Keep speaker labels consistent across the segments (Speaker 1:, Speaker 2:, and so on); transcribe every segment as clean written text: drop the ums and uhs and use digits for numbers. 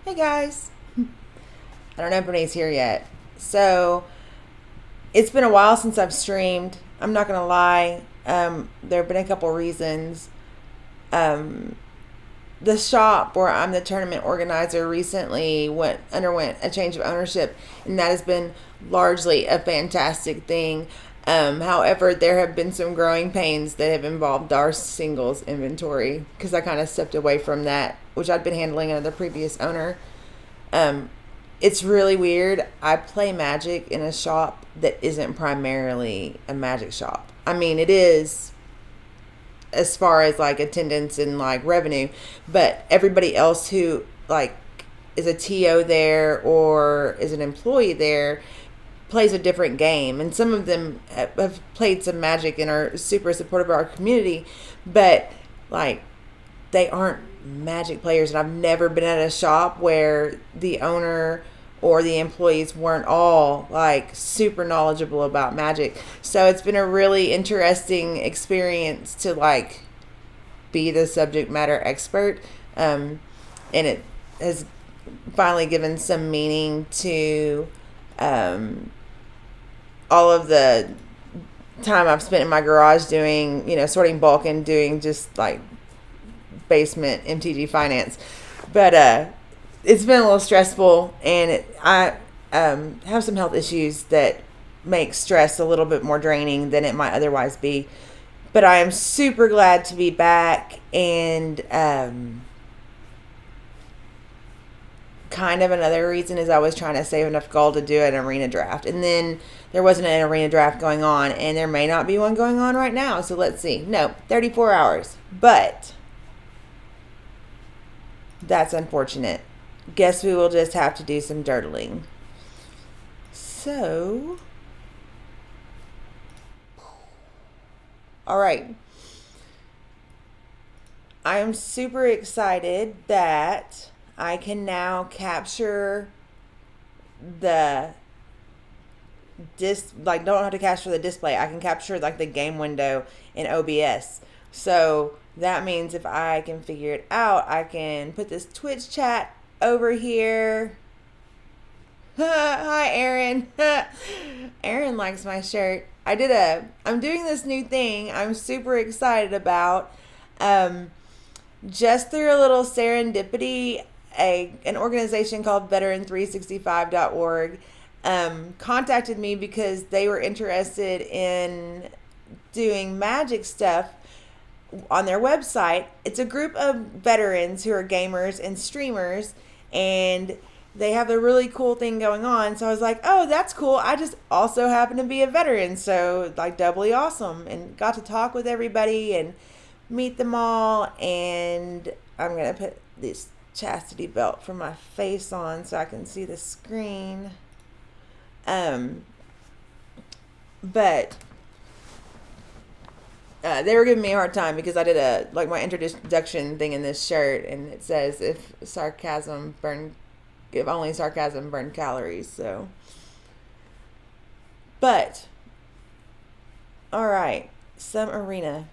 Speaker 1: Hey guys. I don't know if anybody's here yet. So, it's been a while since I've streamed. I'm not going to lie. There have been a couple reasons. Um, the shop where I'm the tournament organizer recently underwent a change of ownership, and that has been largely a fantastic thing. However, there have been some growing pains that have involved our singles inventory because I kind of stepped away from that, which I'd been handling under the previous owner. Um, it's really weird. I play Magic in a shop that isn't primarily a Magic shop. I mean, it is as far as like attendance and like revenue, but everybody else who like is a TO there or is an employee there plays a different game, and some of them have played some Magic and are super supportive of our community, but like they aren't Magic players. And I've never been at a shop where the owner or the employees weren't all like super knowledgeable about Magic. So it's been a really interesting experience to like be the subject matter expert. And it has finally given some meaning to all of the time I've spent in my garage doing, sorting bulk and doing just like basement MtG finance. But it's been a little stressful, and I have some health issues that make stress a little bit more draining than it might otherwise be. But I am super glad to be back, and kind of another reason is I was trying to save enough gold to do an arena draft, and then there wasn't an arena draft going on, and there may not be one going on right now, so let's see. No, 34 hours, but that's unfortunate. Guess we will just have to do some durdling. So, all right. I am super excited that I can now capture the don't have to capture the display. I can capture like the game window in OBS. So that means if I can figure it out, I can put this Twitch chat over here. Hi, Aaron. Aaron likes my shirt. I'm doing this new thing I'm super excited about. Just through a little serendipity, an organization called veteran365.org contacted me because they were interested in doing Magic stuff on their website. It's a group of veterans who are gamers and streamers, and they have a really cool thing going on. So I was like, oh, that's cool. I just also happen to be a veteran, so like doubly awesome, and got to talk with everybody and meet them all. And I'm gonna put this chastity belt for my face on so I can see the screen. But they were giving me a hard time because I did my introduction thing in this shirt, and it says if only sarcasm burned calories. So, but all right, some arena.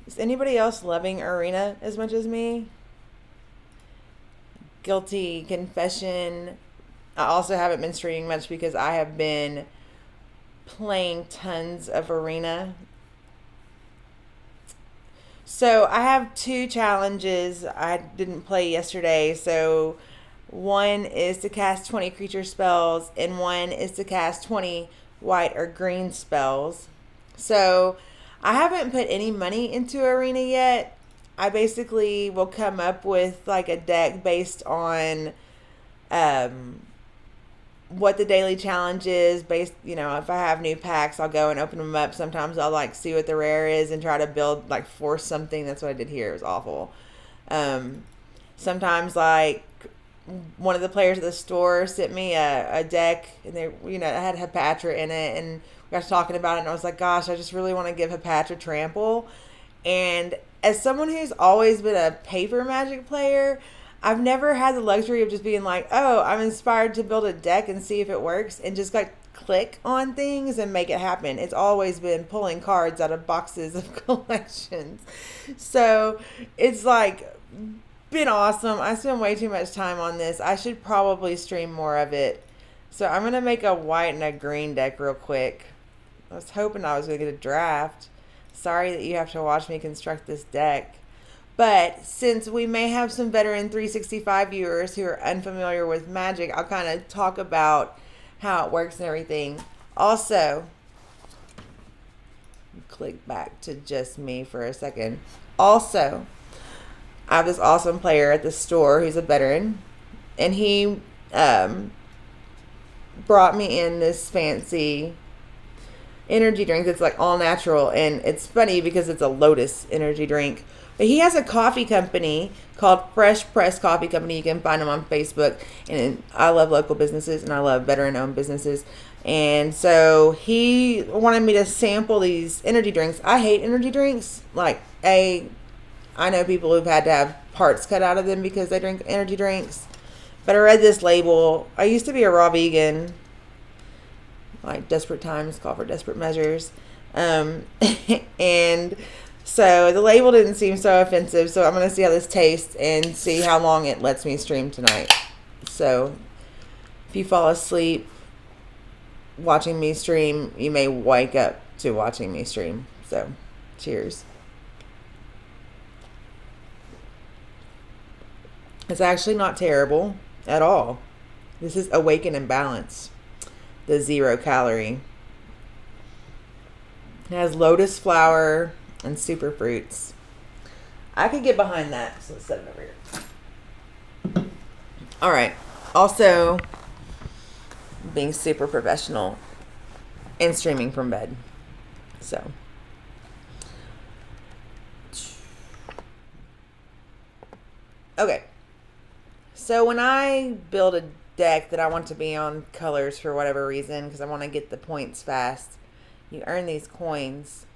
Speaker 1: Is anybody else loving arena as much as me? Guilty confession. I also haven't been streaming much because I have been playing tons of arena. So I have two challenges. I didn't play yesterday, so one is to cast 20 creature spells, and one is to cast 20 white or green spells. So I haven't put any money into arena yet. I basically will come up with like a deck based on what the daily challenge is. If I have new packs, I'll go and open them up. Sometimes I'll like see what the rare is and try to build, like, force something. That's what I did here. It was awful. Sometimes like one of the players at the store sent me a deck, and it had Hepatra in it, and we got talking about it, and I was like, gosh, I just really want to give Hepatra trample. And as someone who's always been a paper Magic player, I've never had the luxury of just being like, oh, I'm inspired to build a deck and see if it works, and just like click on things and make it happen. It's always been pulling cards out of boxes of collections. So it's like been awesome. I spend way too much time on this. I should probably stream more of it. So I'm going to make a white and a green deck real quick. I was hoping I was going to get a draft. Sorry that you have to watch me construct this deck. But since we may have some veteran 365 viewers who are unfamiliar with Magic, I'll kind of talk about how it works and everything. Also, click back to just me for a second. Also, I have this awesome player at the store who's a veteran, and he brought me in this fancy energy drink that's like all natural, and it's funny because it's a Lotus energy drink. But he has a coffee company called Fresh Press Coffee Company. You can find them on Facebook. And I love local businesses, and I love veteran-owned businesses. And so he wanted me to sample these energy drinks. I hate energy drinks. I know people who've had to have parts cut out of them because they drink energy drinks. But I read this label. I used to be a raw vegan. Like desperate times call for desperate measures. And so the label didn't seem so offensive. So I'm going to see how this tastes and see how long it lets me stream tonight. So if you fall asleep watching me stream, you may wake up to watching me stream. So cheers. It's actually not terrible at all. This is Awaken and Balance, the 0 calorie. It has lotus flower and super fruits. I could get behind that, so let's set it over here. All right. Also, being super professional and streaming from bed. So, okay. So when I build a deck that I want to be on colors for whatever reason, because I want to get the points fast, you earn these coins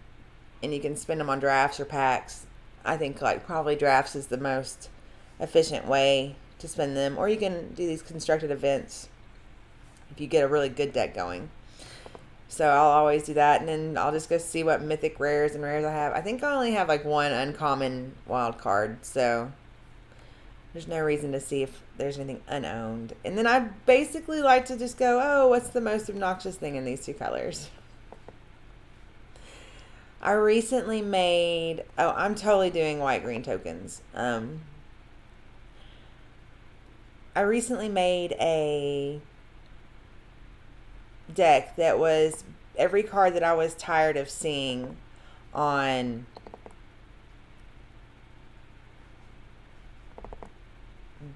Speaker 1: and you can spend them on drafts or packs. I think probably drafts is the most efficient way to spend them, or you can do these constructed events if you get a really good deck going. So I'll always do that, and then I'll just go see what mythic rares and rares I have. I think I only have one uncommon wild card, so there's no reason to see if there's anything unowned. And then I basically like to just go, oh, what's the most obnoxious thing in these two colors? I recently made, I'm totally doing white-green tokens. I recently made a deck that was every card that I was tired of seeing on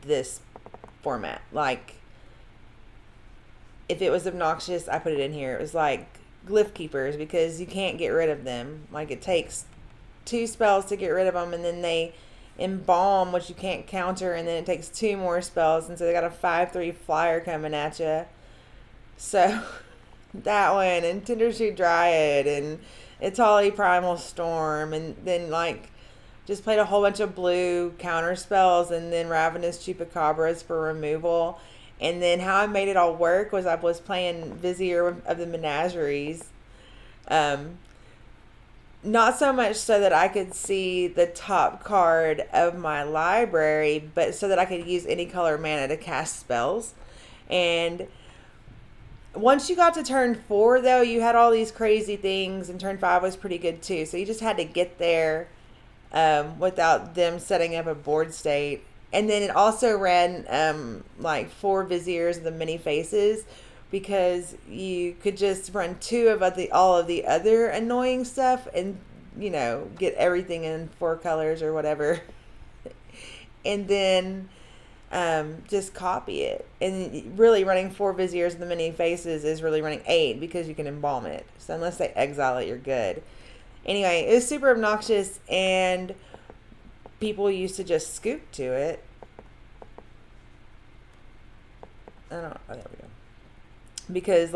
Speaker 1: this format. Like, if it was obnoxious, I put it in here. It was like Glyph Keepers, because you can't get rid of them. Like, it takes 2 spells to get rid of them, and then they embalm, which you can't counter, and then it takes 2 more spells, and so they got a 5/3 flyer coming at you. So that one, and Tindershoot Dryad, and Itali Primal Storm, and then just played a whole bunch of blue counter spells, and then Ravenous Chupacabras for removal. And then how I made it all work was I was playing Vizier of the Menageries. Not so much so that I could see the top card of my library, but so that I could use any color mana to cast spells. And once you got to turn 4, though, you had all these crazy things, and turn 5 was pretty good too. So you just had to get there without them setting up a board state. And then it also ran 4 Viziers of the Many Faces, because you could just run 2 of all of the other annoying stuff and, get everything in 4 colors or whatever. And then just copy it. And really running 4 Viziers of the Many Faces is really running 8, because you can embalm it. So unless they exile it, you're good. Anyway, it was super obnoxious, and people used to just scoop to it. There we go. Because,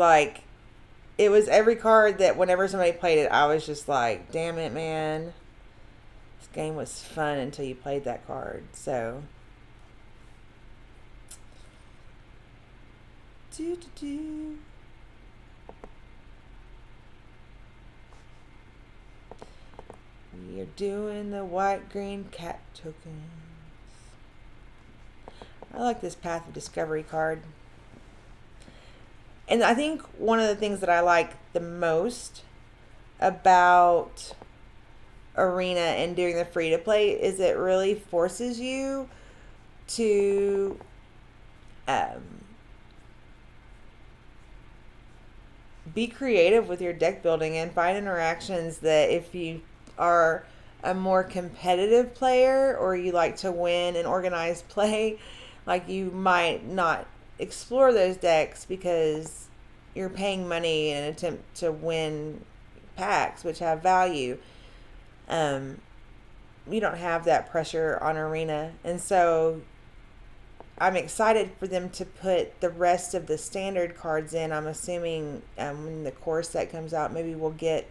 Speaker 1: it was every card that whenever somebody played it, I was just like, damn it, man. This game was fun until you played that card. So, we are doing the white-green cat tokens. I like this Path of Discovery card. And I think one of the things that I like the most about Arena and doing the free to play is it really forces you to be creative with your deck building and find interactions that if you are a more competitive player or you like to win and organized play, like you might not explore those decks because you're paying money in an attempt to win packs which have value. You don't have that pressure on Arena, and so I'm excited for them to put the rest of the standard cards in. I'm assuming when the core set comes out, maybe we'll get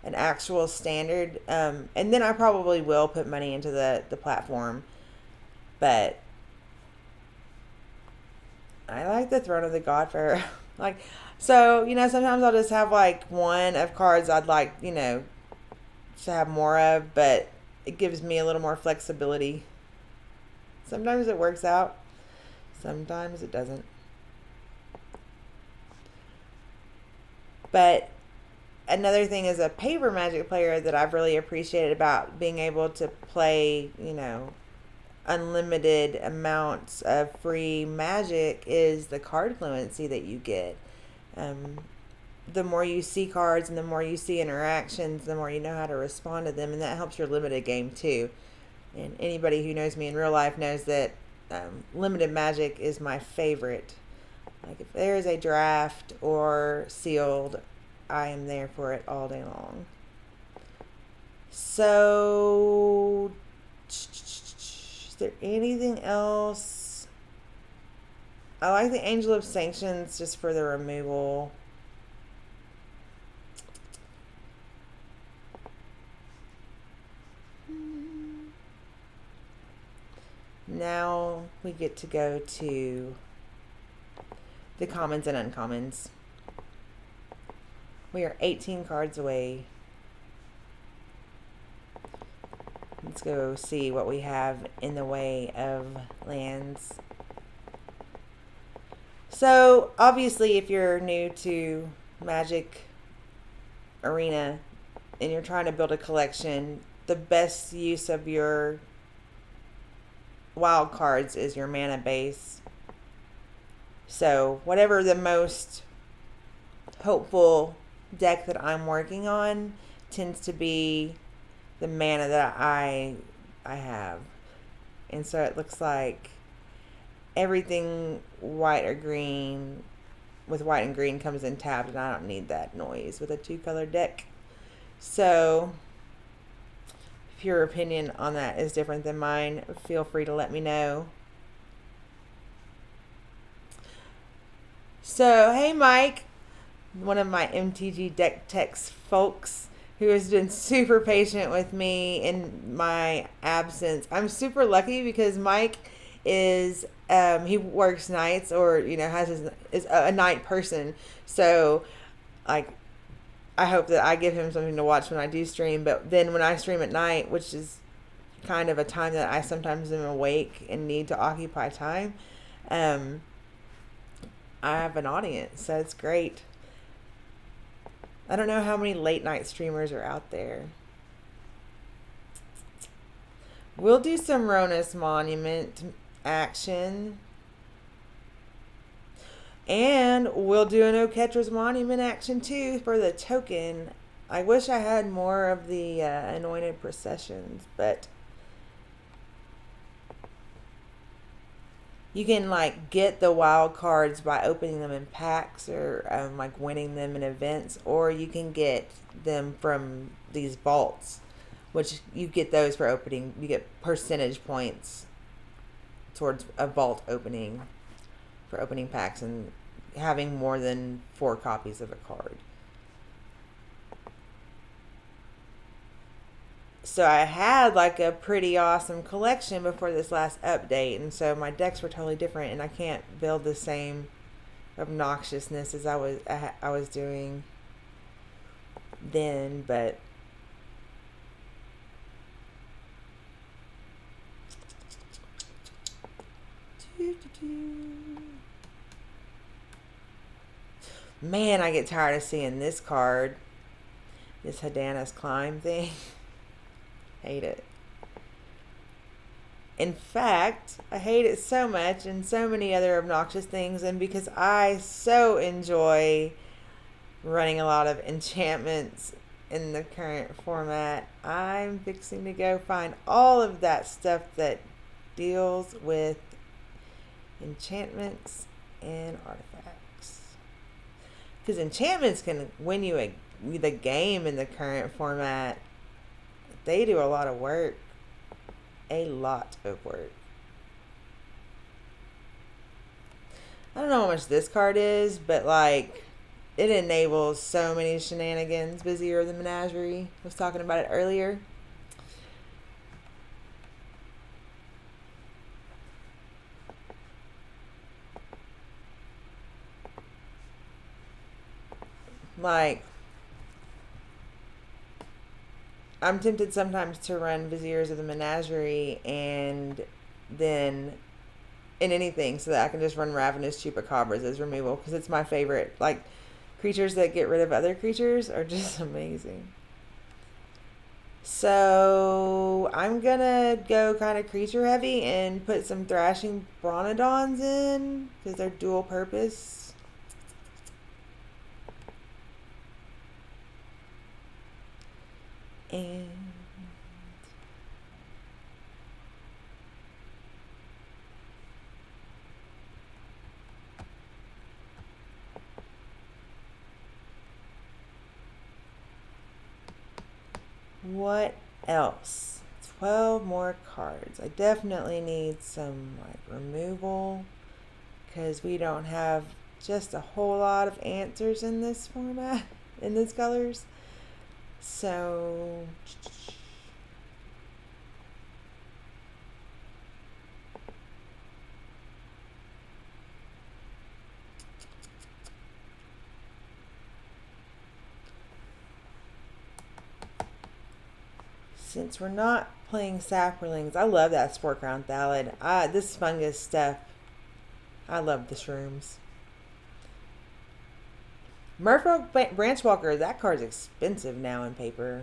Speaker 1: an actual standard. And then I probably will put money into the platform. But I like the Throne of the Godfair. Like, so, sometimes I'll just have like one of cards I'd like, to have more of, but it gives me a little more flexibility. Sometimes it works out. Sometimes it doesn't. But another thing as a paper Magic player that I've really appreciated about being able to play, unlimited amounts of free Magic is the card fluency that you get. The more you see cards and the more you see interactions, the more you know how to respond to them, and that helps your limited game too. And anybody who knows me in real life knows that limited Magic is my favorite. Like if there is a draft or sealed, I am there for it all day long. So, is there anything else? I like the Angel of Sanctions just for the removal. Now we get to go to the commons and uncommons. We are 18 cards away. Let's go see what we have in the way of lands. So, obviously, if you're new to Magic Arena and you're trying to build a collection, the best use of your wild cards is your mana base. So whatever the most hopeful deck that I'm working on tends to be the mana that I have. And so it looks like everything white or green with white and green comes in tapped, and I don't need that noise with a 2-color deck. So if your opinion on that is different than mine, feel free to let me know. So, hey Mike, one of my MTG Deck Techs folks who has been super patient with me in my absence. I'm super lucky because Mike is, he works nights or, is a night person. So, like, I hope that I give him something to watch when I do stream. But then when I stream at night, which is kind of a time that I sometimes am awake and need to occupy time, I have an audience. So it's great. I don't know how many late night streamers are out there. We'll do some Ronus Monument action. And we'll do an Oketra's Monument action too for the token. I wish I had more of the Anointed Processions, but you can like get the wild cards by opening them in packs or like winning them in events, or you can get them from these vaults, which you get those for opening. You get percentage points towards a vault opening for opening packs and having more than 4 copies of a card. So I had like a pretty awesome collection before this last update, and so my decks were totally different, and I can't build the same obnoxiousness as I was doing then, but Man, I get tired of seeing this card. This Hadana's Climb thing. Hate it. In fact, I hate it so much and so many other obnoxious things, and because I so enjoy running a lot of enchantments in the current format, I'm fixing to go find all of that stuff that deals with enchantments and artifacts. Because enchantments can win you the game in the current format. They do a lot of work. A lot of work. I don't know how much this card is, but like it enables so many shenanigans. Busier than Menagerie. I was talking about it earlier. Like, I'm tempted sometimes to run Viziers of the Menagerie and then in anything so that I can just run Ravenous Chupacabras as removal because it's my favorite. Like, creatures that get rid of other creatures are just amazing. So I'm gonna go kind of creature heavy and put some Thrashing Bronodons in because they're dual purpose. And what else? 12 more cards. I definitely need some like removal because we don't have just a whole lot of answers in this format, in these colors. So since we're not playing Saprolings, I love that Spore Crown Thallid. This fungus stuff, I love the shrooms. Merfolk Branchwalker, that card's expensive now in paper.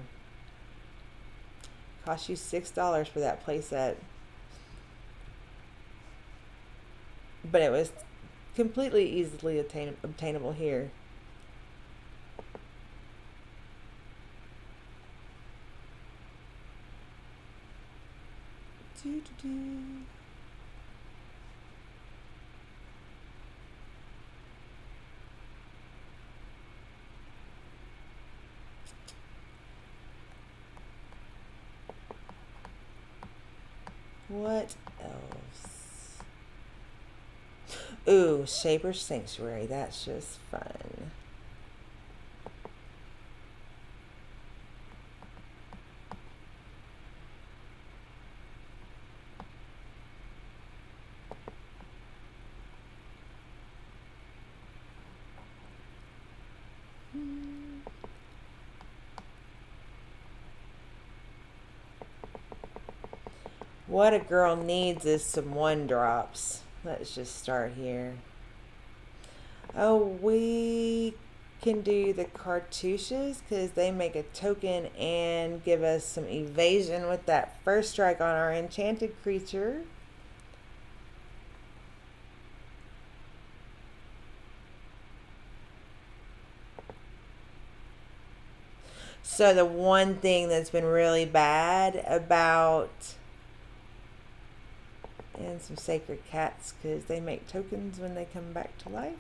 Speaker 1: Cost you $6 for that playset. But it was completely easily obtainable here. What else? Ooh, Shaper's Sanctuary. That's just fun. What a girl needs is some 1-drops. Let's just start here. Oh, we can do the cartouches because they make a token and give us some evasion with that first strike on our enchanted creature. So the one thing that's been really bad about... And some Sacred Cats because they make tokens when they come back to life.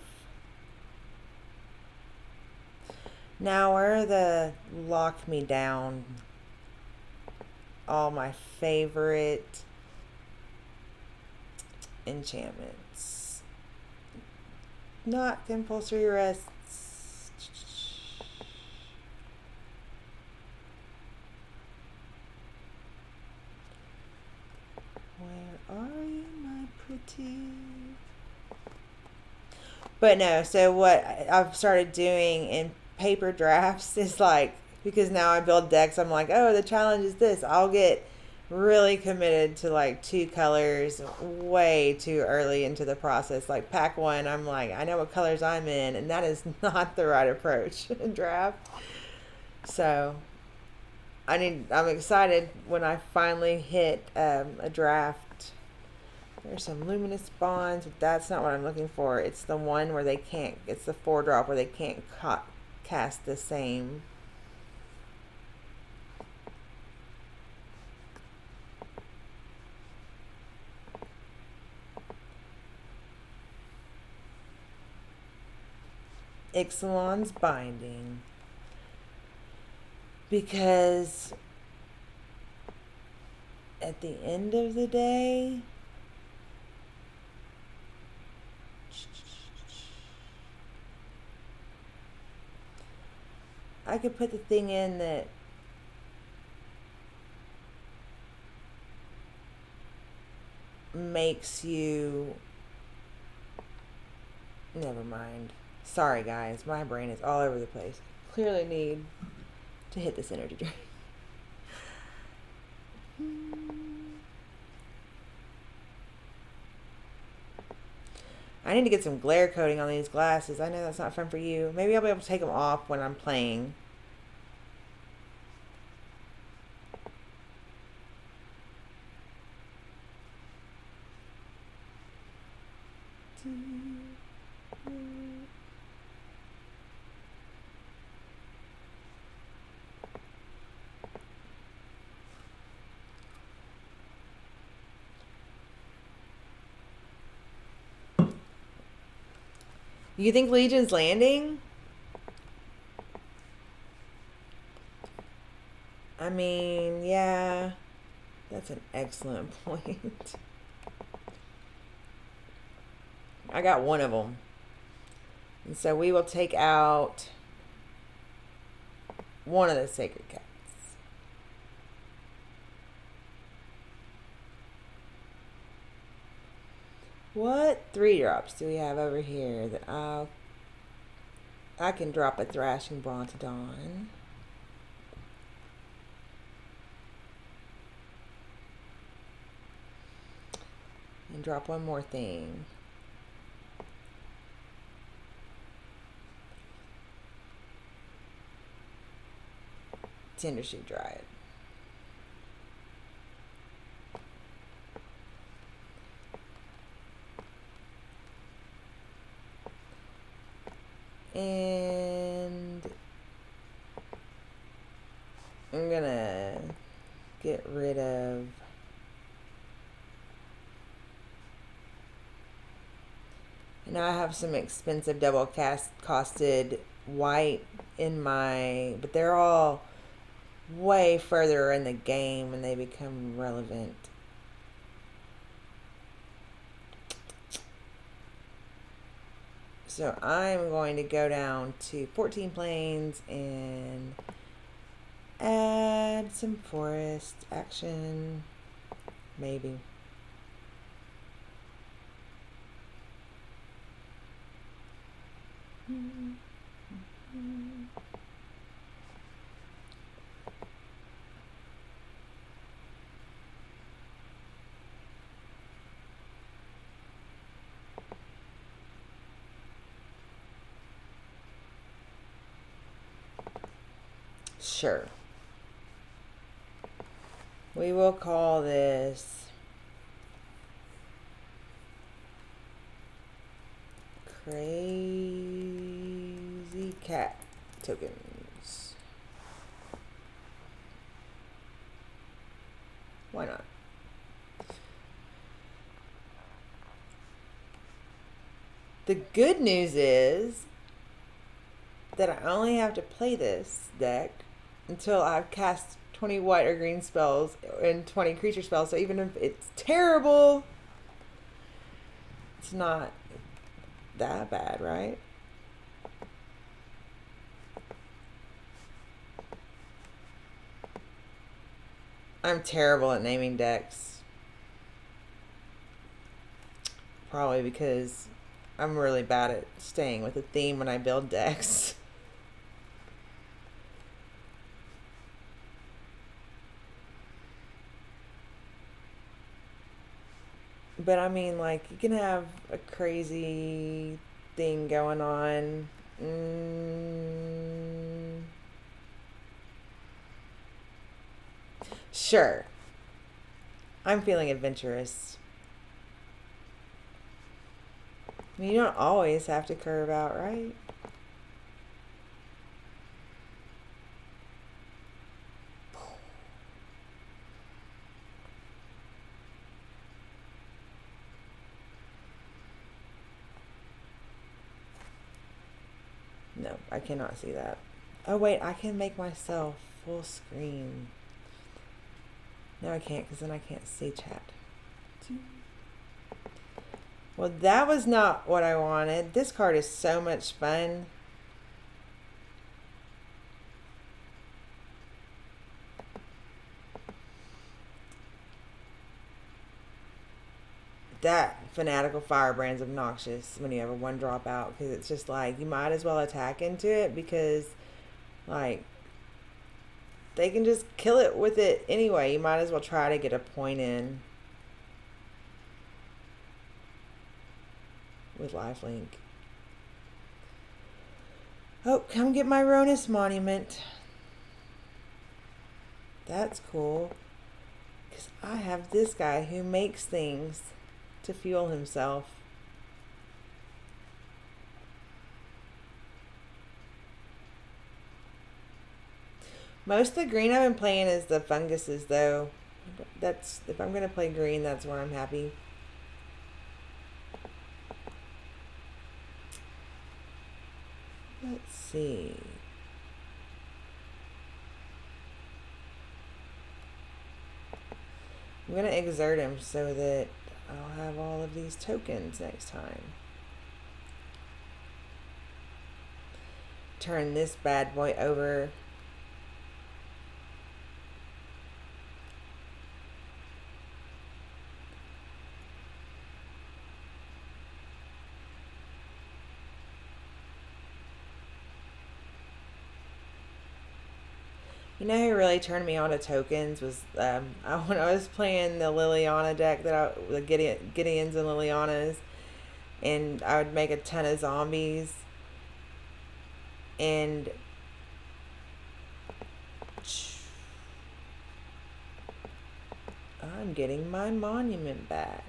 Speaker 1: Now where are the Lock Me Down? All my favorite enchantments. Not compulsory rests. Where are you, my pretty? But no, so what I've started doing in paper drafts is like, because now I build decks, I'm like, oh, the challenge is this. I'll get really committed to like two colors way too early into the process. Like pack one, I'm like, I know what colors I'm in, and that is not the right approach in draft. So I'm excited when I finally hit a draft. There's some luminous bonds, but that's not what I'm looking for. It's the one where they can't. It's the 4-drop where they can't cast the same. Ixalan's Binding. Because at the end of the day, I could put the thing in that makes you... Never mind. Sorry, guys. My brain is all over the place. Clearly need to hit this energy drink. I need to get some glare coating on these glasses. I know that's not fun for you. Maybe I'll be able to take them off when I'm playing. You think Legion's landing? I mean, yeah, that's an excellent point. I got one of them. And so we will take out one of the sacred cats. What 3-drops do we have over here that I can drop a Thrashing Brontodon. And drop one more thing. Tendershoot Dryad. And I'm gonna get rid of now I have some expensive double costed white in my, but they're all way further in the game and they become relevant. So I'm going to go down to 14 planes and add some forest action, maybe. Sure. We will call this Crazy Cat Tokens. Why not? The good news is that I only have to play this deck until I've cast 20 white or green spells and 20 creature spells. So even if it's terrible, it's not that bad, right? I'm terrible at naming decks. Probably because I'm really bad at staying with a theme when I build decks. But I mean, like, you can have a crazy thing going on. Sure. I'm feeling adventurous. I mean, you don't always have to curve out, right? No, I cannot see that. Oh, wait, I can make myself full screen. No, I can't, because then I can't see chat. Well, that was not what I wanted. This card is so much fun. That Fanatical Firebrand's obnoxious when you have a 1-drop out, because it's just like, you might as well attack into it, because, like, they can just kill it with it anyway. You might as well try to get a point in with lifelink. Oh, come get my Ronus monument. That's cool, because I have this guy who makes things to fuel himself. Most of the green I've been playing is the funguses, though. That's, if I'm going to play green, that's where I'm happy. Let's see. I'm going to exert him so that I'll have all of these tokens next time. Turn this bad boy over. You know who really turned me on to tokens was when I was playing the Liliana deck, the Gideons and Lilianas, and I would make a ton of zombies, and I'm getting my monument back.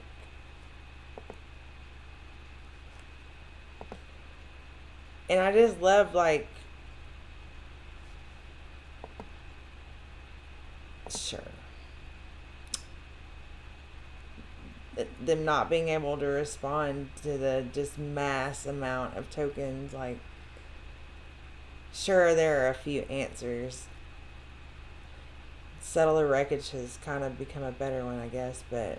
Speaker 1: And I just love, like, sure, them not being able to respond to the just mass amount of tokens. Like, sure, there are a few answers. Settle the Wreckage has kind of become a better one, I guess, but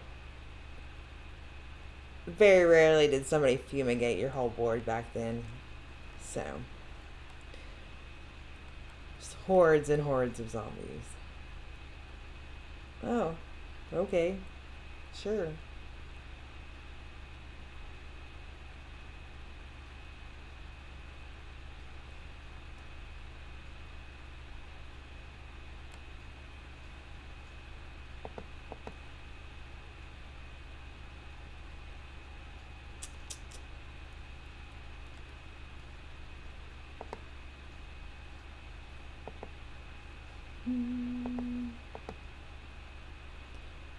Speaker 1: very rarely did somebody fumigate your whole board back then. So, just hordes and hordes of zombies. Oh, okay, sure.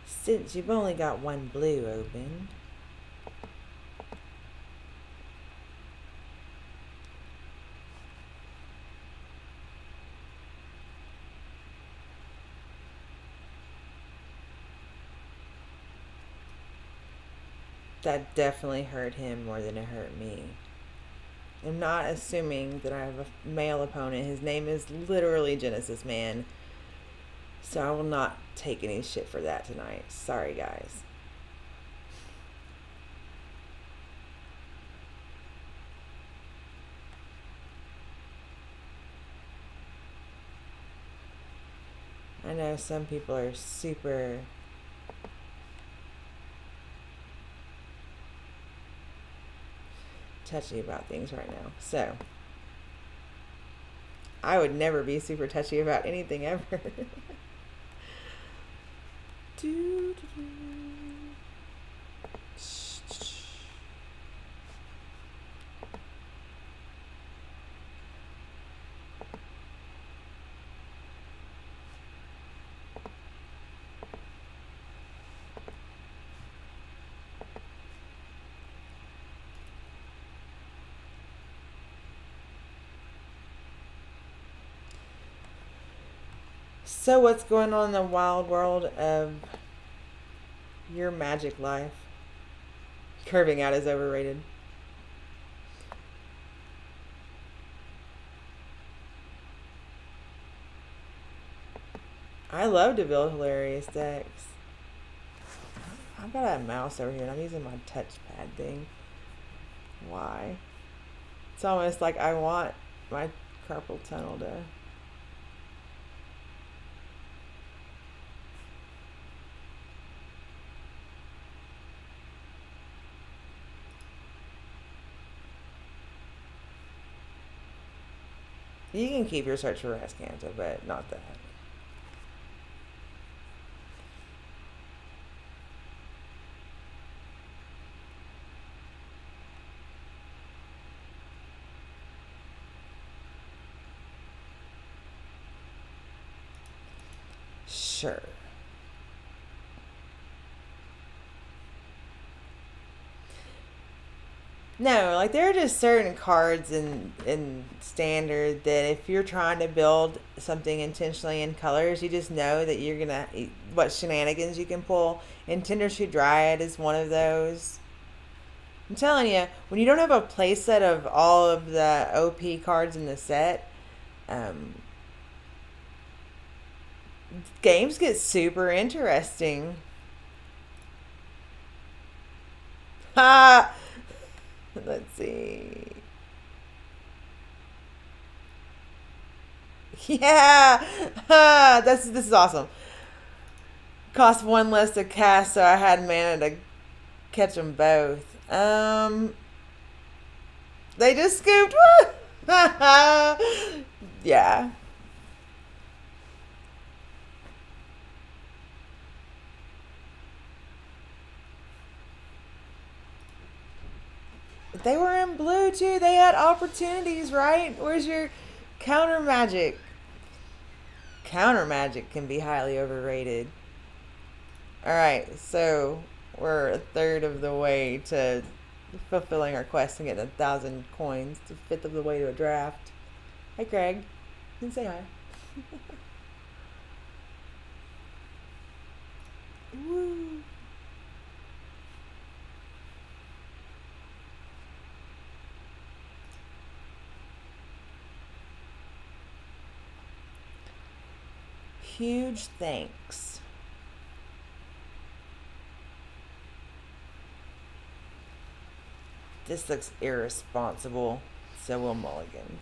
Speaker 1: Since you've only got one blue open, that definitely hurt him more than it hurt me. I'm not assuming that I have a male opponent. His name is literally Genesis Man. So I will not take any shit for that tonight. Sorry, guys. I know some people are super touchy about things right now. So I would never be super touchy about anything ever. So what's going on in the wild world of your magic life? Curving out is overrated. I love to build hilarious decks. I've got a mouse over here and I'm using my touchpad thing. Why? It's almost like I want my carpal tunnel to... You can keep your search for Rascanta, but not that. Sure. No, like there are just certain cards in standard that if you're trying to build something intentionally in colors, you just know that you're gonna what shenanigans you can pull. And Tendershoe Dryad is one of those. I'm telling you, when you don't have a playset of all of the OP cards in the set, um, games get super interesting. Ha! Let's see. Yeah, this is awesome. Cost one less to cast, so I had mana to catch them both. They just scooped. Yeah. They were in blue too. They had opportunities, right? Where's your counter magic? Counter magic can be highly overrated. Alright, so we're a third of the way to fulfilling our quest and getting 1,000 coins, a fifth of the way to a draft. Hi, Craig. You can say hi. Woo. Huge thanks. This looks irresponsible, so we'll mulligan.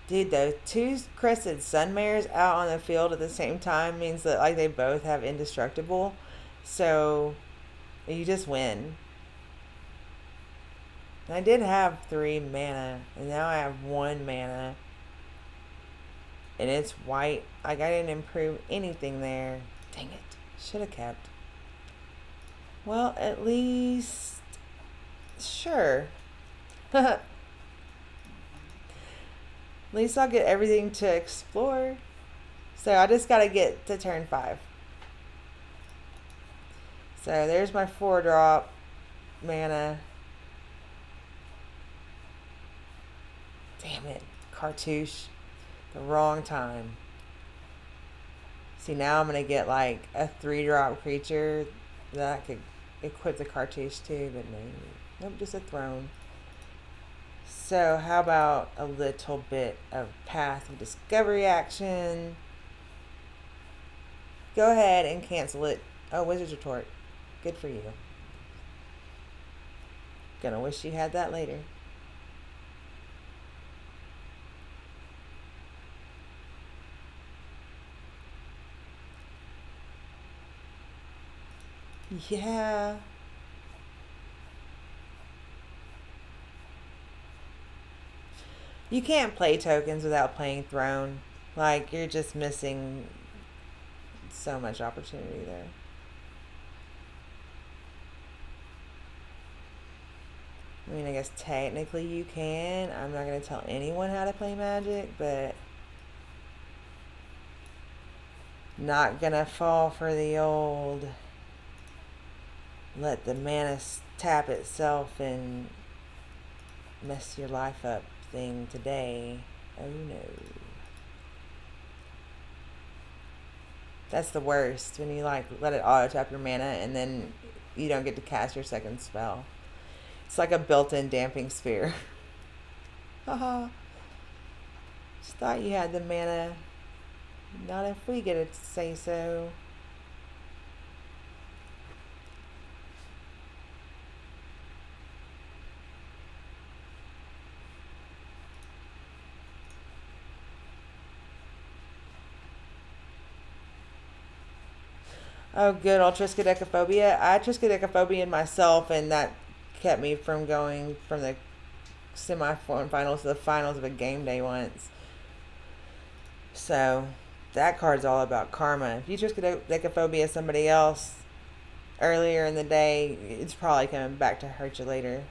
Speaker 1: Dude, though, two crested sunmares out on the field at the same time means that like they both have indestructible, so you just win. I did have 3 mana, and now I have 1 mana. And it's white. Like, I didn't improve anything there. Dang it. Should have kept. Well, at least... Sure. At least I'll get everything to explore. So I just gotta get to turn 5. So there's my 4-drop mana. Damn it. Cartouche. The wrong time. See, now I'm going to get like a 3-drop creature that I could equip the cartouche to, but maybe. Nope, just a throne. So how about a little bit of Path of Discovery action? Go ahead and cancel it. Oh, Wizard's Retort. Good for you. Gonna wish you had that later. Yeah. You can't play tokens without playing Throne. Like, you're just missing so much opportunity there. I mean, I guess technically you can. I'm not going to tell anyone how to play Magic, but not going to fall for the old let the mana tap itself and mess your life up thing today. Oh no. That's the worst, when you like let it auto tap your mana and then you don't get to cast your second spell. It's like a built-in damping sphere. Haha. Just thought you had the mana. Not if we get to say so. Oh, good. I'll triskaidekaphobia. I triskaidekaphobia myself, and that kept me from going from the semifinals to the finals of a game day once. So that card's all about karma. If you triskaidekaphobia somebody else earlier in the day, it's probably coming back to hurt you later.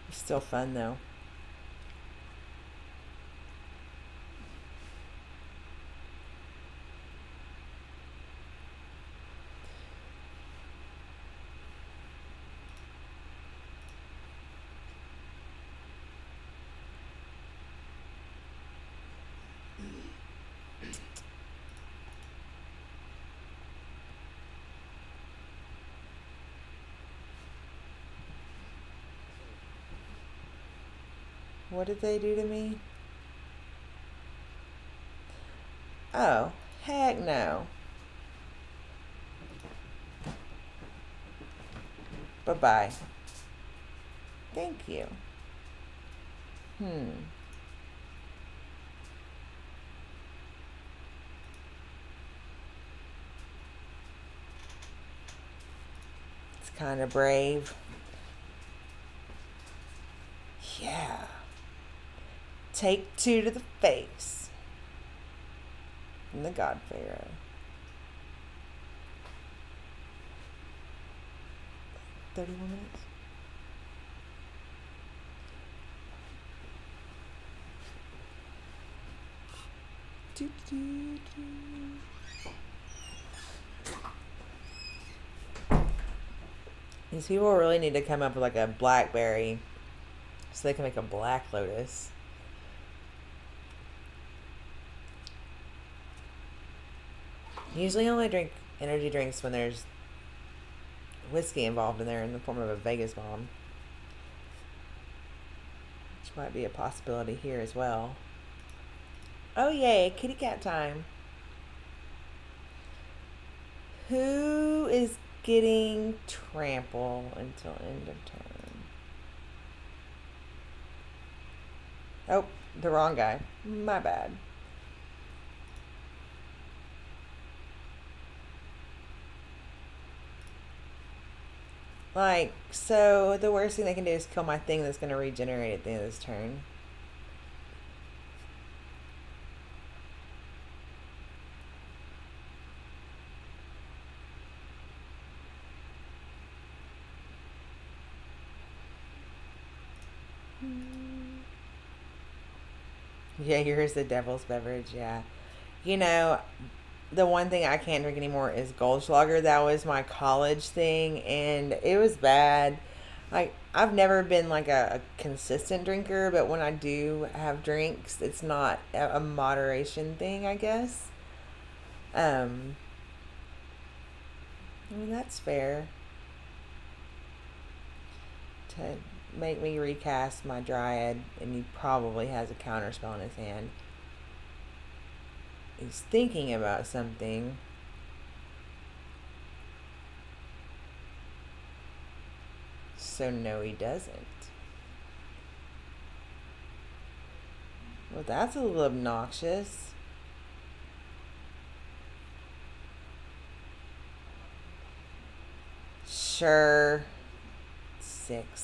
Speaker 1: It's still fun though. What did they do to me? Oh, heck no. Bye-bye. Thank you. It's kind of brave. Yeah. Take 2 to the face. And the God Pharaoh. 31 minutes. These people really need to come up with like a blackberry so they can make a black lotus. Usually only drink energy drinks when there's whiskey involved in there in the form of a Vegas bomb, which might be a possibility here as well. Oh yay, kitty cat time. Who is getting trample until end of turn? Oh, the wrong guy. My bad. Like, so the worst thing they can do is kill my thing that's going to regenerate at the end of this turn. Yeah, here's the devil's beverage, yeah. You know, the one thing I can't drink anymore is Goldschlager. That was my college thing, and it was bad. Like, I've never been like a consistent drinker, but when I do have drinks, it's not a moderation thing, I guess. I mean, that's fair to make me recast my Dryad, and he probably has a counterspell in his hand. He's thinking about something. So no, he doesn't. Well, that's a little obnoxious. Sure. 6.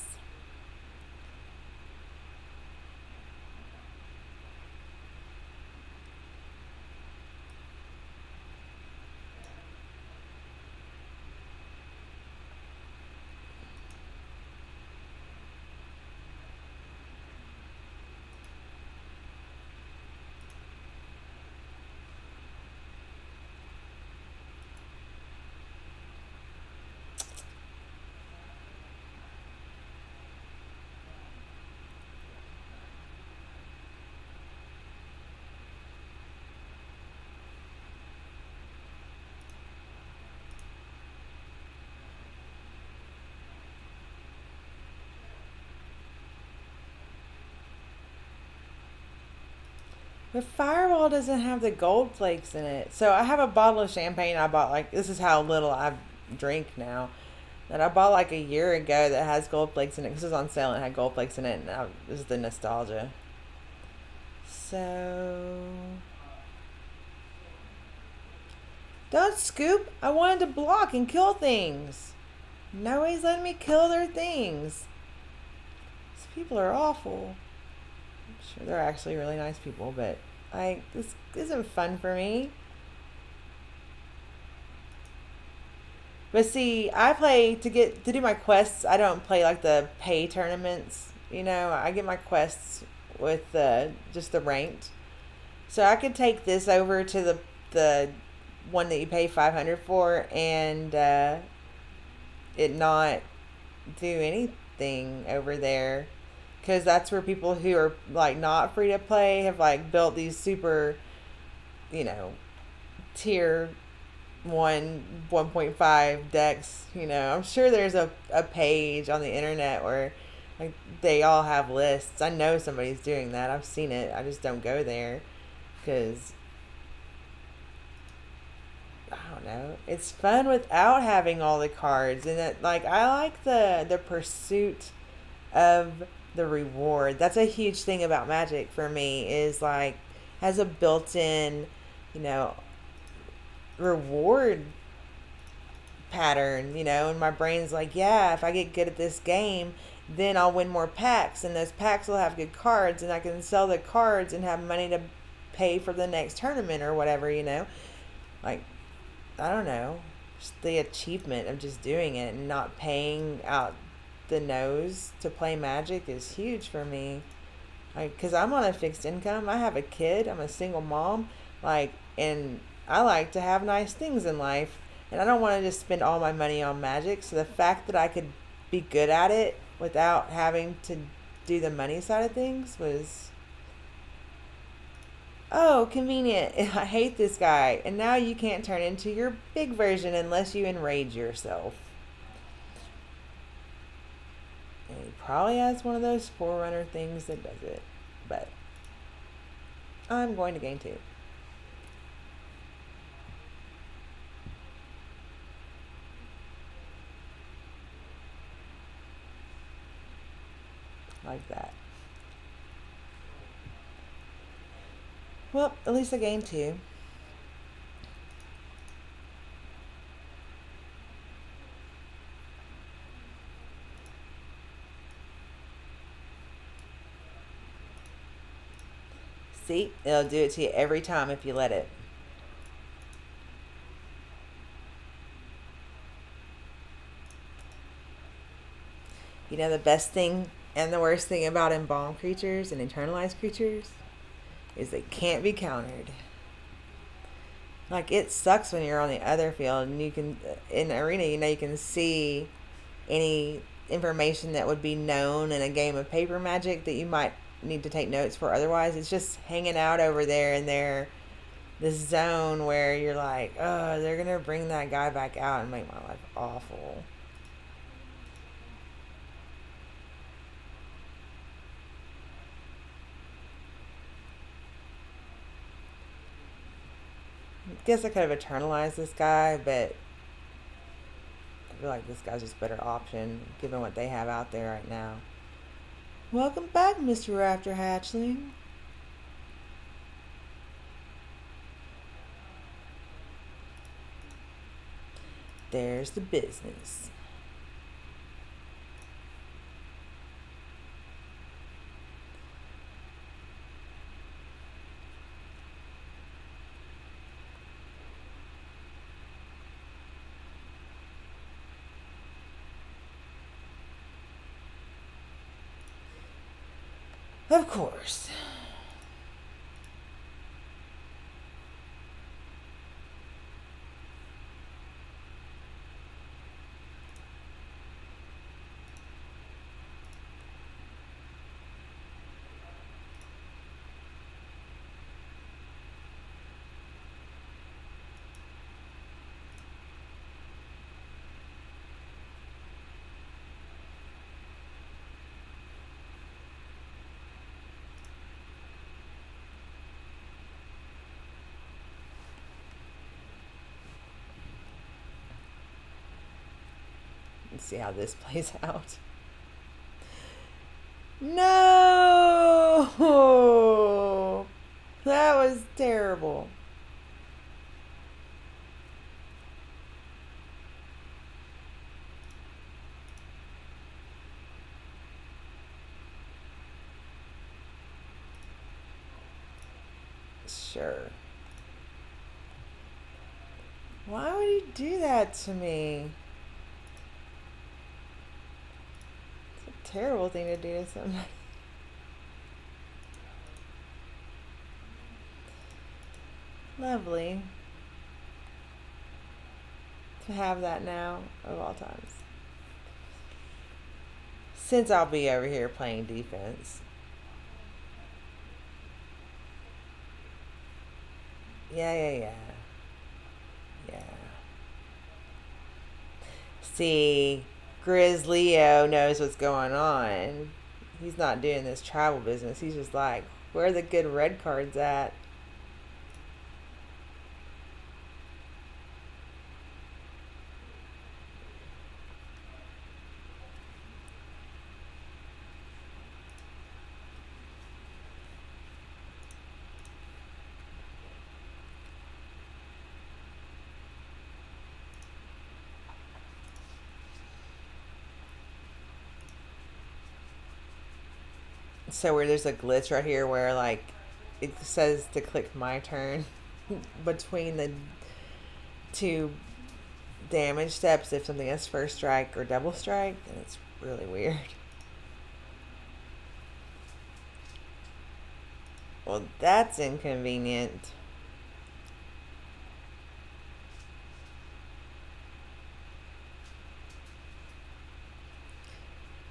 Speaker 1: But Fireball doesn't have the gold flakes in it. So I have a bottle of champagne I bought, like, this is how little I drink now, that I bought like a year ago that has gold flakes in it. This was on sale and it had gold flakes in it. And this is the nostalgia. So... Don't scoop. I wanted to block and kill things. Nobody's letting me kill their things. These people are awful. I'm sure they're actually really nice people, but this isn't fun for me. But see, I play to do my quests. I don't play like the pay tournaments. You know, I get my quests with just the ranked. So I could take this over to the one that you pay 500 for and it not do anything over there, because that's where people who are like not free to play have like built these super, you know, tier 1.5 decks. You know, I'm sure there's a page on the internet where like they all have lists. I know somebody's doing that. I've seen it. I just don't go there because I don't know. It's fun without having all the cards, and that, like, I like the pursuit of the reward. That's a huge thing about Magic for me. Is like has a built-in, you know, reward pattern. You know, and my brain's like, yeah, if I get good at this game, then I'll win more packs, and those packs will have good cards, and I can sell the cards and have money to pay for the next tournament or whatever. You know, like. I don't know, just the achievement of just doing it and not paying out the nose to play Magic is huge for me. Like, because I'm on a fixed income. I have a kid. I'm a single mom. Like, and I like to have nice things in life. And I don't want to just spend all my money on Magic. So the fact that I could be good at it without having to do the money side of things was... Oh, convenient. I hate this guy. And now you can't turn into your big version unless you enrage yourself. And he probably has one of those Forerunner things that does it. But I'm going to gain 2. Like that. Well, at least I gained 2. See? It'll do it to you every time if you let it. You know the best thing and the worst thing about embalmed creatures and internalized creatures? Is they can't be countered. Like, it sucks when you're on the other field and you can, in arena, you know, you can see any information that would be known in a game of paper Magic that you might need to take notes for. Otherwise, it's just hanging out over there in this zone where you're like, oh, they're going to bring that guy back out and make my life awful. Guess I could have eternalized this guy, but I feel like this guy's just a better option given what they have out there right now. Welcome back, Mr. Raptor Hatchling. There's the business. Of course. Let's see how this plays out. No! That was terrible. Sure. Why would you do that to me? It's a terrible thing to do to somebody. Lovely to have that now of all times. Since I'll be over here playing defense. Yeah. See, Grizzlyo knows what's going on. He's not doing this travel business. He's just like, where are the good red cards at? So where there's a glitch right here where like it says to click my turn between the two damage steps if something has first strike or double strike, and it's really weird. Well, that's inconvenient.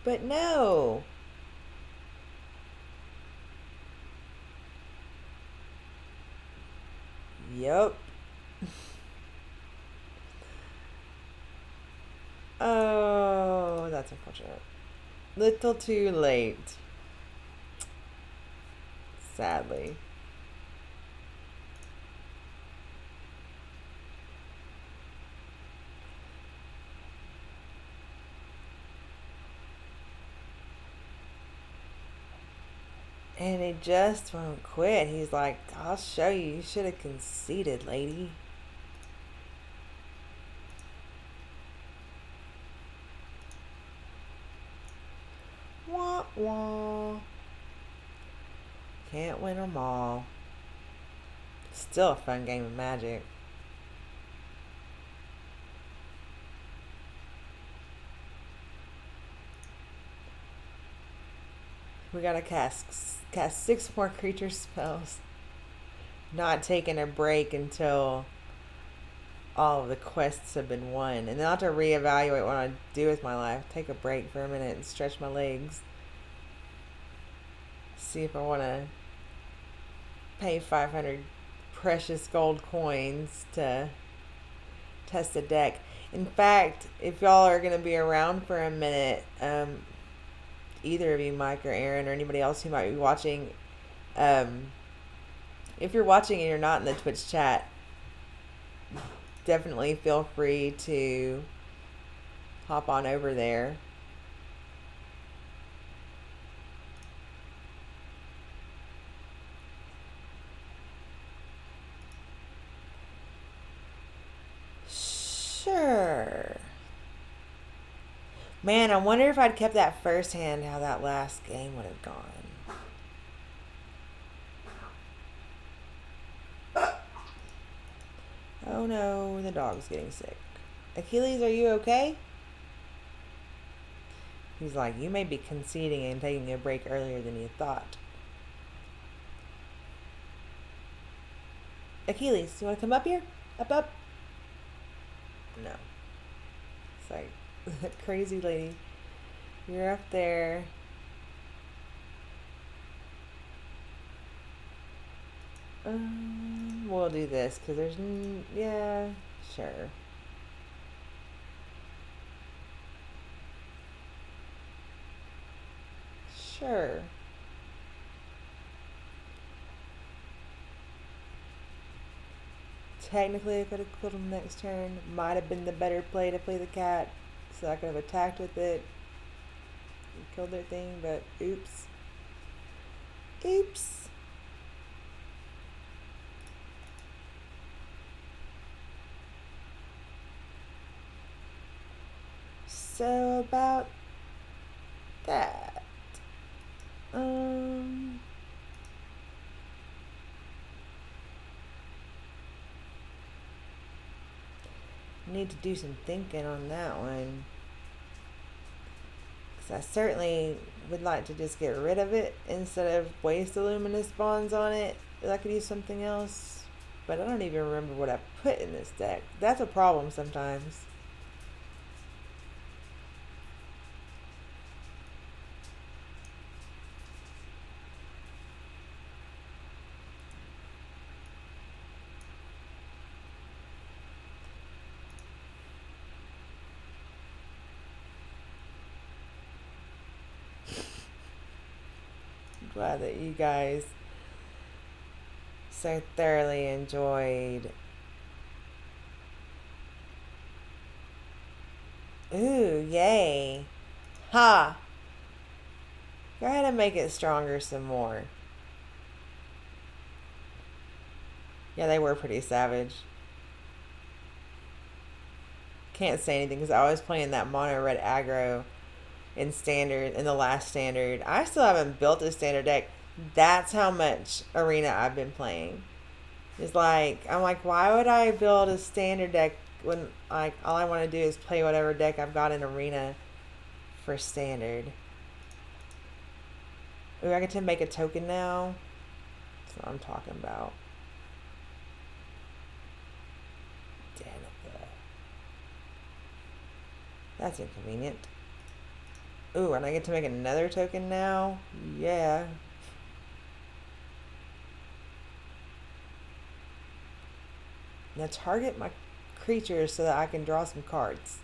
Speaker 1: But no. Yup. Oh, that's unfortunate. Little too late. Sadly. And he just won't quit. He's like, I'll show you. You should have conceded, lady. Wah, wah. Can't win them all. Still a fun game of Magic. We gotta cast 6 more creature spells. Not taking a break until all of the quests have been won. And then I'll have to reevaluate what I do with my life. Take a break for a minute and stretch my legs. See if I want to pay 500 precious gold coins to test a deck. In fact, if y'all are going to be around for a minute, either of you, Mike or Aaron, or anybody else who might be watching, if you're watching and you're not in the Twitch chat, definitely feel free to hop on over there. Sure. Man, I wonder if I'd kept that first hand, how that last game would have gone. Oh no, the dog's getting sick. Achilles, are you okay? He's like, you may be conceding and taking a break earlier than you thought. Achilles, you want to come up here? Up. No. It's like, crazy lady. You're up there. We'll do this because there's, yeah, sure. Sure. Technically, I could have killed him next turn. Might have been the better play to play the cat. so I could have attacked with it and killed their thing, but oops. Oops. So about that. Need to do some thinking on that one. Because I certainly would like to just get rid of it instead of waste the luminous bonds on it. I could use something else. But I don't even remember what I put in this deck. That's a problem sometimes. Glad that you guys so thoroughly enjoyed. Ooh, yay. Ha! Go ahead and make it stronger some more. Yeah, they were pretty savage. Can't say anything because I was playing that mono red aggro in standard, in the last standard. I still haven't built a standard deck. That's how much arena I've been playing. It's like, I'm like, why would I build a standard deck when like all I want to do is play whatever deck I've got in arena for standard? Ooh, I get to make a token now. That's what I'm talking about. Damn it. That's inconvenient. Ooh, and I get to make another token now? Yeah. Now target my creatures so that I can draw some cards.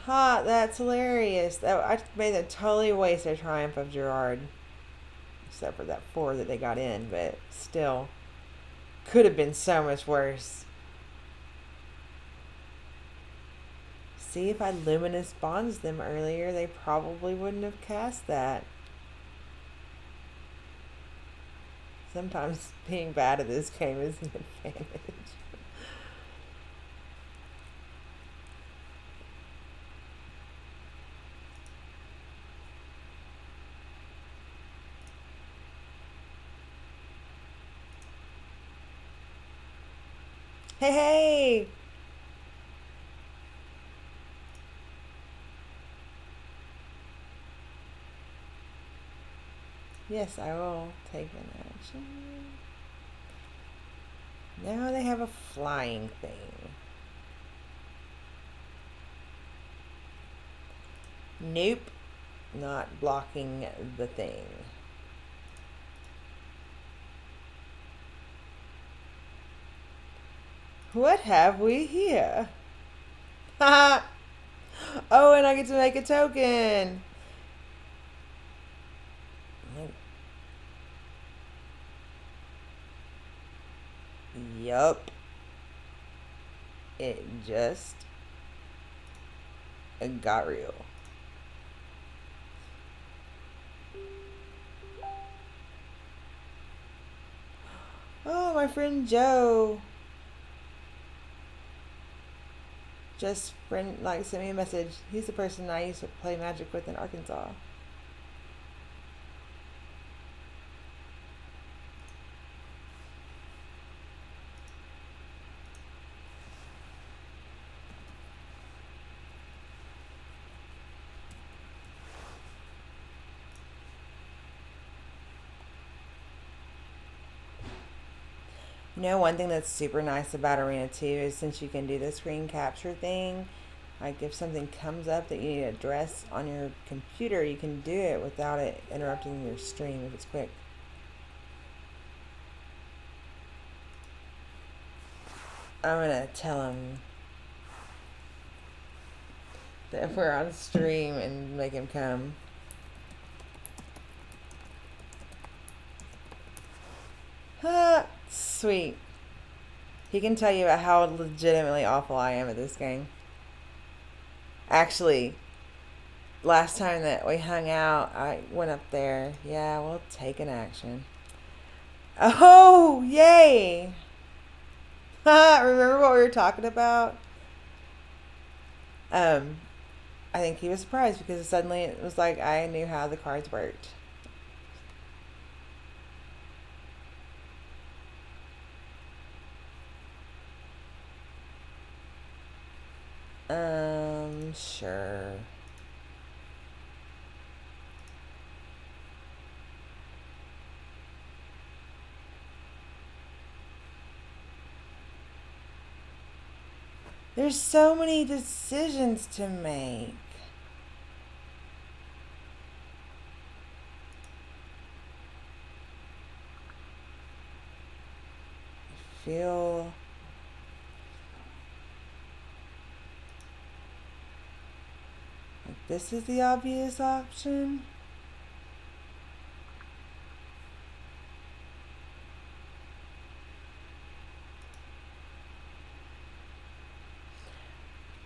Speaker 1: Ha, that's hilarious. I made a totally waste of Triumph of Gerard. Except for that 4 that they got in, but still. Could have been so much worse. See, if I luminous bonds them earlier, they probably wouldn't have cast that. Sometimes being bad at this game is an advantage. Hey, hey! Yes, I will take an action. Now they have a flying thing. Nope. Not blocking the thing. What have we here? Haha! Oh, and I get to make a token. Yup. It just got real. Oh, my friend Joe just sent me a message. He's the person I used to play Magic with in Arkansas. You know, one thing that's super nice about Arena 2 is since you can do the screen capture thing, like if something comes up that you need to address on your computer, you can do it without it interrupting your stream if it's quick. I'm gonna tell him that we're on stream and make him come. Sweet. He can tell you about how legitimately awful I am at this game. Actually, last time that we hung out, I went up there. Yeah, we'll take an action. Oh, yay! Remember what we were talking about? I think he was surprised because suddenly it was like I knew how the cards worked. Sure. There's so many decisions to make. I feel like this is the obvious option.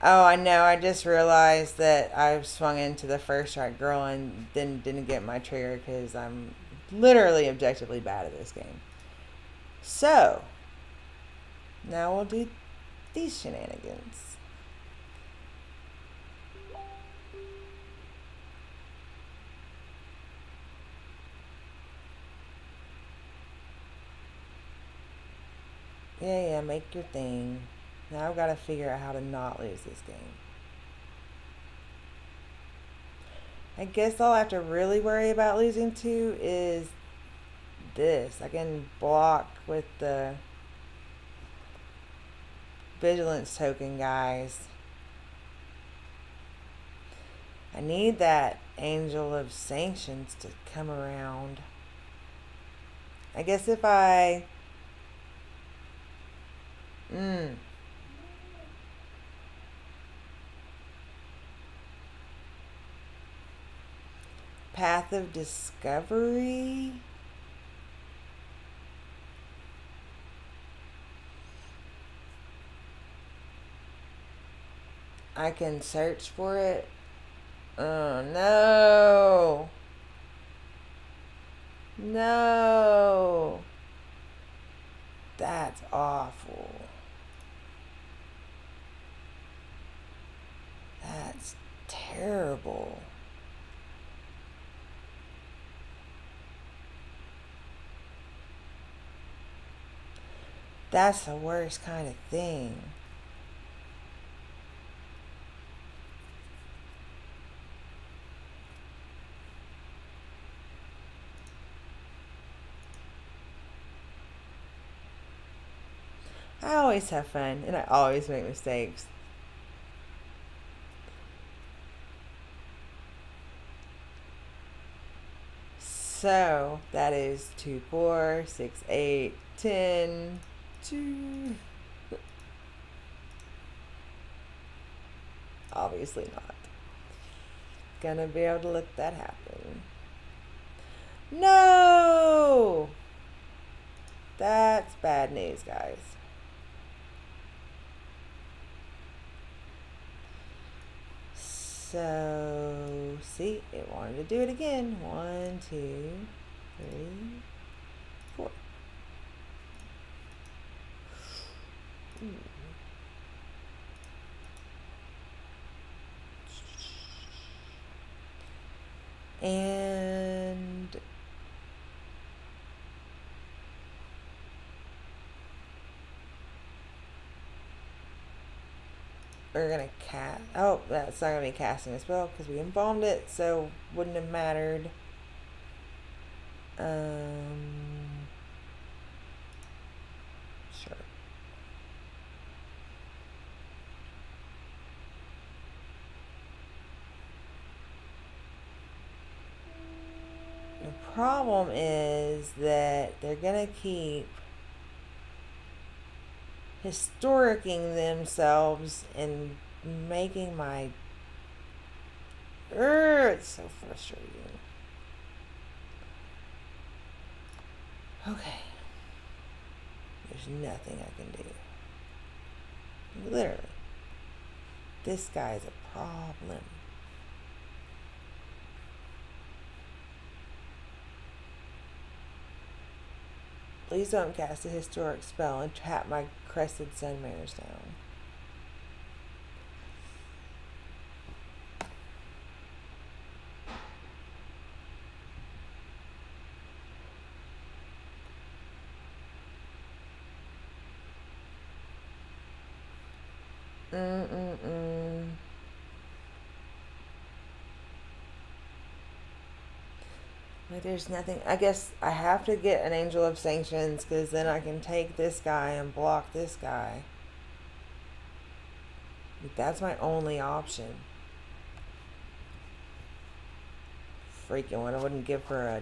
Speaker 1: Oh, I know. I just realized that I swung into the first strike girl and then didn't get my trigger because I'm literally objectively bad at this game. So, now we'll do these shenanigans. Yeah, make your thing. Now I've got to figure out how to not lose this game. I guess all I have to really worry about losing to is this. I can block with the vigilance token, guys. I need that Angel of Sanctions to come around. I guess if I... Path of Discovery. I can search for it. Oh no. No. That's awful. That's terrible. That's the worst kind of thing. I always have fun, and I always make mistakes. So, that is 2, 4, 6, 8, 10, 2. Obviously not. Gonna be able to let that happen. No! That's bad news, guys. So, see, it wanted to do it again. 1, 2, 3, 4. Ooh. And we're gonna cast. Oh, that's not gonna be casting as well because we embalmed it, so wouldn't have mattered. Sure. The problem is that they're gonna keep historicing themselves and making my It's so frustrating. Okay. There's nothing I can do. Literally. This guy is a problem. Please don't cast a historic spell and trap my crested sun mares down. Like, there's nothing. I guess I have to get an Angel of Sanctions because then I can take this guy and block this guy. That's my only option. Freaking one. I wouldn't give her a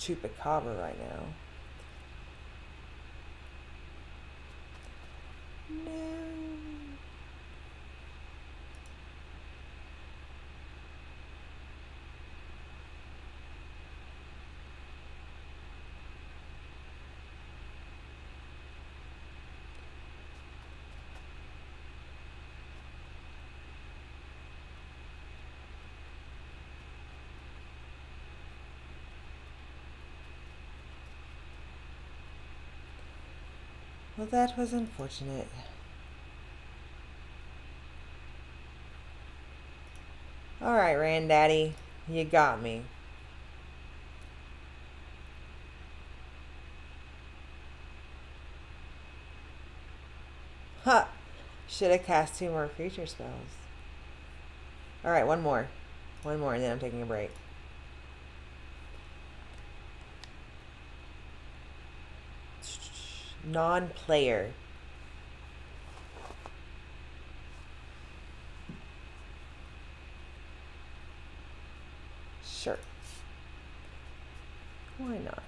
Speaker 1: chupacabra right now. No. Well, that was unfortunate. Alright, Randaddy. You got me. Ha! Should have cast 2 more creature spells. Alright, one more. One more, and then I'm taking a break. Non-player. Sure. Why not?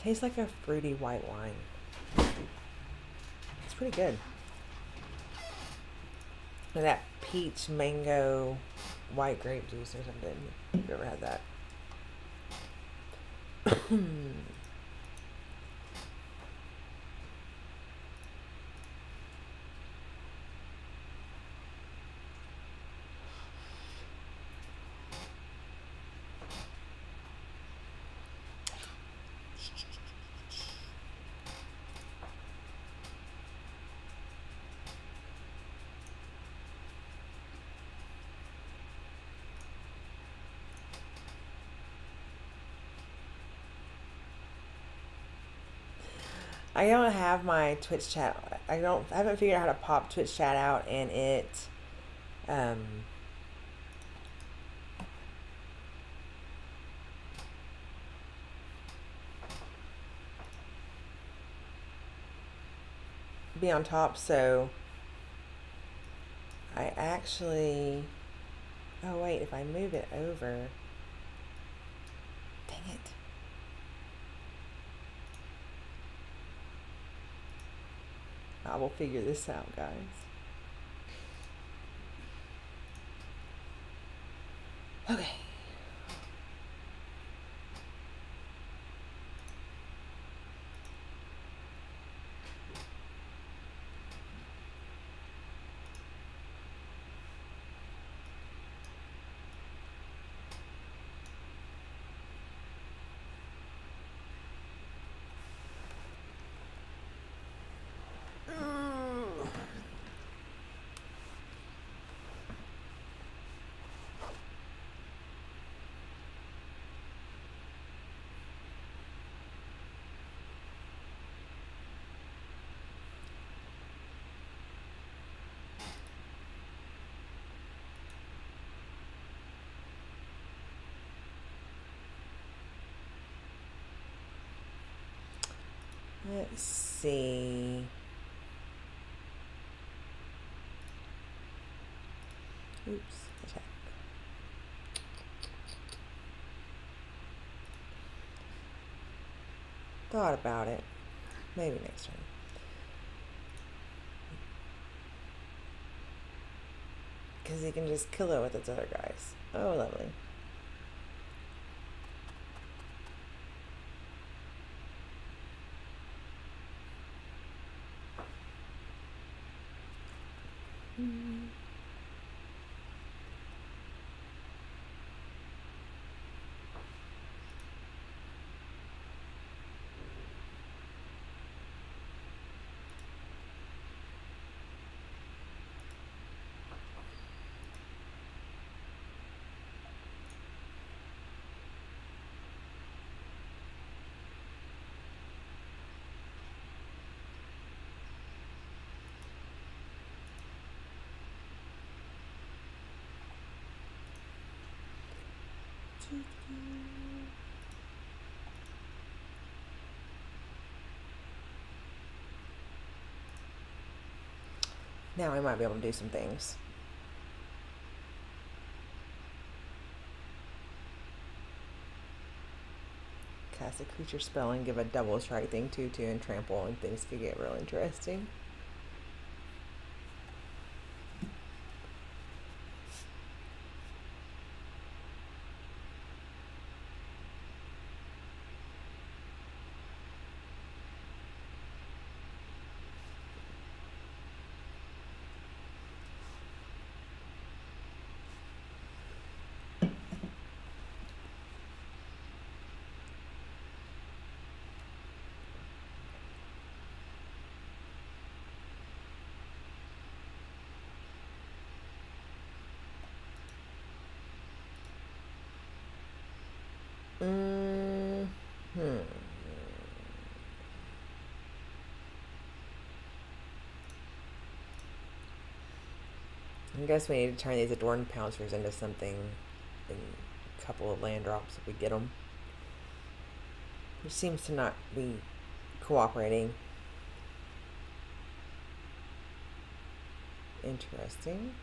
Speaker 1: Tastes like a fruity white wine. It's pretty good. And that peach mango white grape juice or something. Have you ever had that? I don't have my Twitch chat. I haven't figured out how to pop Twitch chat out and it be on top, so I actually, oh wait, if I move it over, dang it. I will figure this out, guys. Okay. Let's see. Oops, attack. Thought about it. Maybe next turn. Because he can just kill it with its other guys. Oh, lovely. Now I might be able to do some things. Cast a creature spell and give a double strike thing 2/2 and trample, and things could get real interesting. I guess we need to turn these Adorned Pouncers into something in a couple of land drops if we get them. Which seems to not be cooperating. Interesting.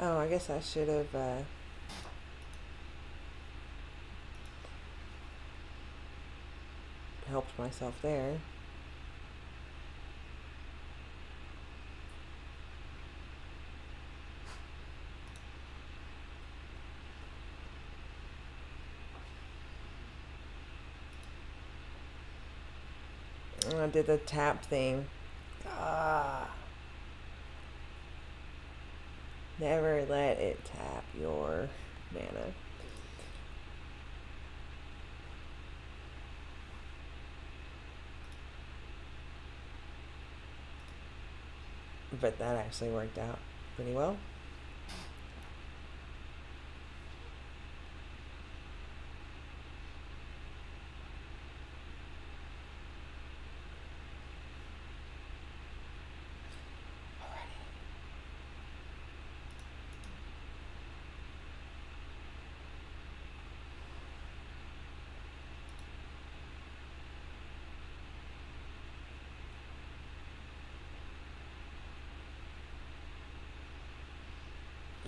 Speaker 1: Oh, I guess I should have helped myself there. I did the tap thing. Never let it tap your mana. But that actually worked out pretty well.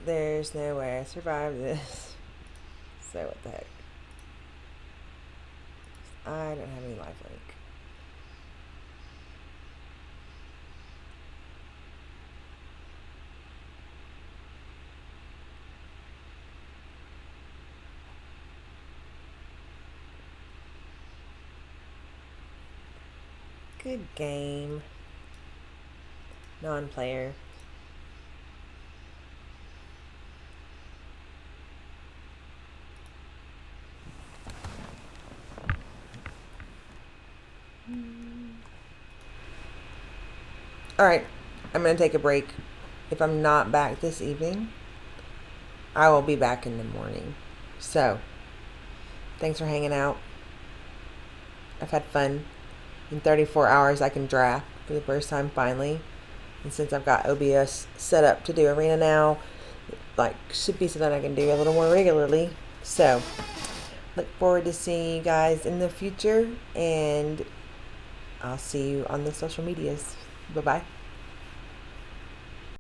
Speaker 1: There's no way I survived this. So what the heck? I don't have any lifelink. Good game. Non-player. All right, I'm going to take a break. If I'm not back this evening, I will be back in the morning. So, thanks for hanging out. I've had fun. In 34 hours, I can draft for the first time finally. And since I've got OBS set up to do Arena now, like, should be something I can do a little more regularly. So, look forward to seeing you guys in the future, and I'll see you on the social medias. Bye-bye.